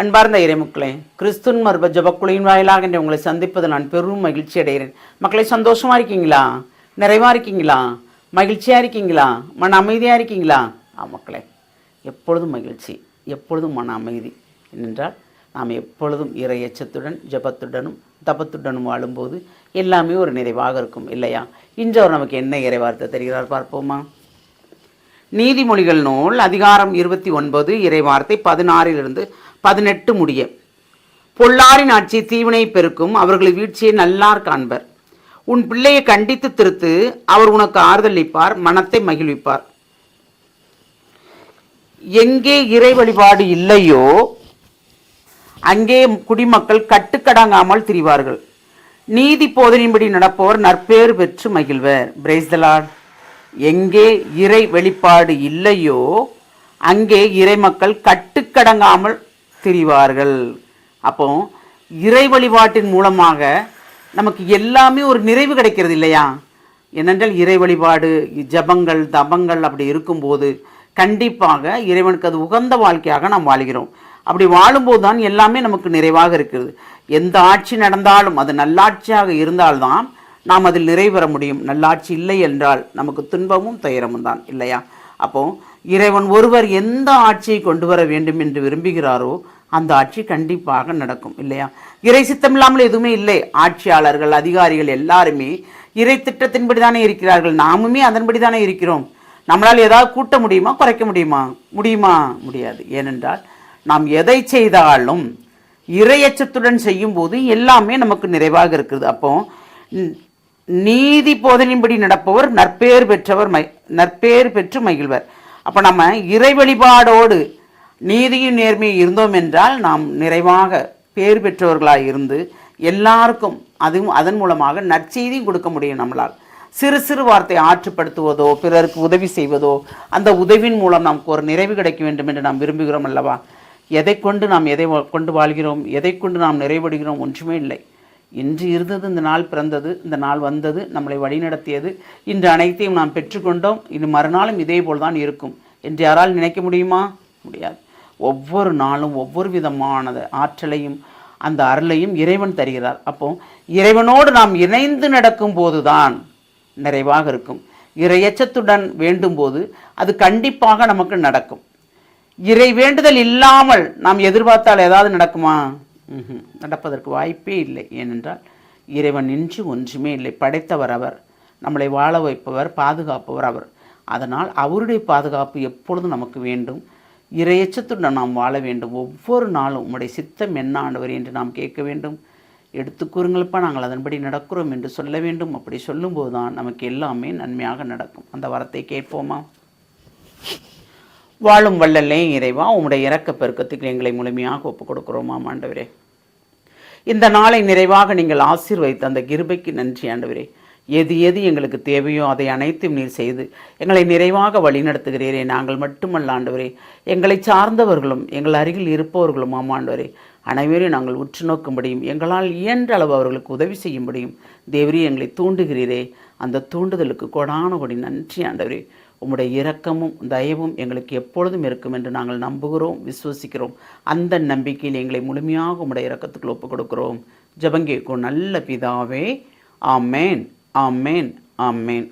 அன்பார்ந்த இறைமக்களே, கிறிஸ்துவின் மர்ப ஜபக்குழியின் வாயிலாக என்று உங்களை சந்திப்பது நான் பெரும் மகிழ்ச்சி அடைகிறேன். மக்களை, சந்தோஷமாக இருக்கீங்களா? நிறைவாக இருக்கீங்களா? மகிழ்ச்சியாக இருக்கீங்களா? மன அமைதியாக இருக்கீங்களா? மக்களே, எப்பொழுதும் மகிழ்ச்சி, எப்பொழுதும் மன அமைதி. ஏனென்றால் நாம் எப்பொழுதும் இறை எச்சத்துடன் ஜபத்துடனும் தபத்துடனும் வாழும்போது எல்லாமே ஒரு நிறைவாக இருக்கும் இல்லையா? இன்று அவர் நமக்கு என்ன இறைவார்த்தை தருகிறார் பார்ப்போமா? நீதிமொழிகள் நூல் அதிகாரம் 29 இறைவார்த்தை 16 18 முடிய. பொல்லாரின் ஆட்சி தீவினை பெருக்கும், அவர்கள் வீழ்ச்சியை நல்லார் காண்பர். உன் பிள்ளையை கண்டித்து திருத்து, அவர் உனக்கு ஆறுதலிப்பார், மனத்தை மகிழ்விப்பார். எங்கே இறை வழிபாடு இல்லையோ அங்கே குடிமக்கள் கட்டுக்கடங்காமல் திரிவார்கள். நீதி போதனையின்படி நடப்போர் நற்பேறு பெற்று மகிழ்வர். Praise the Lord. எங்கே இறை வெளிப்பாடு இல்லையோ அங்கே இறை மக்கள் கட்டுக்கடங்காமல் திரிவார்கள். அப்போ இறை வழிபாட்டின் மூலமாக நமக்கு எல்லாமே ஒரு நிறைவு கிடைக்கிறது இல்லையா? ஏனென்றால் இறை வழிபாடு, ஜபங்கள், தபங்கள் அப்படி இருக்கும்போது கண்டிப்பாக இறைவனுக்கு அது உகந்த வாழ்க்கையாக நாம் வாழ்கிறோம். அப்படி வாழும்போது தான் எல்லாமே நமக்கு நிறைவாக இருக்கிறது. எந்த ஆட்சி நடந்தாலும் அது நல்லாட்சியாக இருந்தால்தான் நாம் அதில் நிறைவேற முடியும். நல்லாட்சி இல்லை என்றால் நமக்கு துன்பமும் துயரமும் தான் இல்லையா? அப்போ இறைவன் ஒருவர் எந்த ஆட்சியை கொண்டு வர வேண்டும் என்று விரும்புகிறாரோ அந்த ஆட்சி கண்டிப்பாக நடக்கும் இல்லையா? இறை சித்தம் இல்லாமல் எதுவுமே இல்லை. ஆட்சியாளர்கள், அதிகாரிகள் எல்லாருமே இறை திட்டத்தின்படி தானே இருக்கிறார்கள். நாமுமே அதன்படி தானே இருக்கிறோம். நம்மளால் ஏதாவது கூட்ட முடியுமா, குறைக்க முடியுமா? முடியாது. ஏனென்றால் நாம் எதை செய்தாலும் இறையச்சத்துடன் செய்யும் போது எல்லாமே நமக்கு நிறைவாக இருக்குது. அப்போ நீதி போதனையின்படி நடப்பவர் நற்பேறு பெற்று மகிழ்வர். அப்போ நம்ம இறை வழிபாடோடு நீதியும் நேர்மையும் இருந்தோம் என்றால் நாம் நிறைவாக பேர் பெற்றவர்களாக இருந்து எல்லாருக்கும் அதன் மூலமாக நற்செய்தியும் கொடுக்க முடியும். நம்மளால் சிறு சிறு வார்த்தை ஆற்றுப்படுத்துவதோ, பிறருக்கு உதவி செய்வதோ, அந்த உதவியின் மூலம் நமக்கு ஒரு நிறைவு கிடைக்க வேண்டும் என்று நாம் விரும்புகிறோம் அல்லவா? எதை கொண்டு நாம் எதை கொண்டு வாழ்கிறோம், எதை கொண்டு நாம் நிறைவடைகிறோம்? ஒன்றுமே இல்லை. இன்று இருந்தது, இந்த நாள் பிறந்தது, இந்த நாள் வந்தது, நம்மளை வழிநடத்தியது, இன்று அனைத்தையும் நாம் பெற்றுக்கொண்டோம், இன்று மறுநாளும் இதே போல் தான் இருக்கும் என்று யாரால் நினைக்க முடியுமா? முடியாது. ஒவ்வொரு நாளும் ஒவ்வொரு விதமான ஆற்றலையும் அந்த அருளையும் இறைவன் தருகிறார். அப்போ இறைவனோடு நாம் இணைந்து நடக்கும் போதுதான் நிறைவாக இருக்கும். இறையச்சத்துடன் வேண்டும் போது அது கண்டிப்பாக நமக்கு நடக்கும். இறை வேண்டுதல் இல்லாமல் நாம் எதிர்பார்த்தால் ஏதாவது நடக்குமா? நடப்பதற்கு வாய்ப்பே இல்லை. ஏனென்றால் இறைவன் இன்றி ஒன்றுமே இல்லை. படைத்தவர் அவர், நம்மளை வாழ வைப்பவர், பாதுகாப்பவர் அவர். அதனால் அவருடைய பாதுகாப்பு எப்பொழுதும் நமக்கு வேண்டும். இறையச்சத்துடன் நாம் வாழ வேண்டும். ஒவ்வொரு நாளும் உம்முடைய சித்தம் என்ன ஆண்டவர் என்று நாம் கேட்க வேண்டும். எடுத்து கூறுங்கள்ப்பா, நாங்கள் அதன்படி நடக்கிறோம் என்று சொல்ல வேண்டும். அப்படி சொல்லும்போது தான் நமக்கு எல்லாமே நன்மையாக நடக்கும். அந்த வரத்தை கேட்போமா? வாழும் வல்லலே இறைவா, உம்முடைய இரக்க பெருக்கத்துக்கு எங்களை முழுமையாக ஒப்புக் கொடுக்கிறோமா ஆண்டவரே. இந்த நாளை நிறைவாக நீங்கள் ஆசீர்வதித்த அந்த கிருபைக்கு நன்றி ஆண்டவரே. எது எது எங்களுக்கு தேவையோ அதை அனைத்தும் நீர் செய்து எங்களை நிறைவாக வழிநடத்துகிறீரே. நாங்கள் மட்டுமல்ல ஆண்டவரே, எங்களை சார்ந்தவர்களும் எங்கள் அருகில் இருப்பவர்களும் ஆமாண்டவரே அனைவரையும் நாங்கள் உற்று நோக்கும்படியும் எங்களால் இயன்ற அளவு அவர்களுக்கு உதவி செய்யும்படியும் தேவரே எங்களை தூண்டுகிறீரே. அந்த தூண்டுதலுக்கு கொடான கொடி நன்றி ஆண்டவரே. உம்முடைய இரக்கமும் தயவும் எங்களுக்கு எப்பொழுதும் இருக்கும் என்று நாங்கள் நம்புகிறோம், விசுவசிக்கிறோம். அந்த நம்பிக்கையில் எங்களை முழுமையாக உம்முடைய இரக்கத்துக்கு ஒப்புக் கொடுக்கிறோம். ஜெபங்கேக்கும் நல்ல பிதாவே. ஆமேன், ஆமேன், ஆமேன்.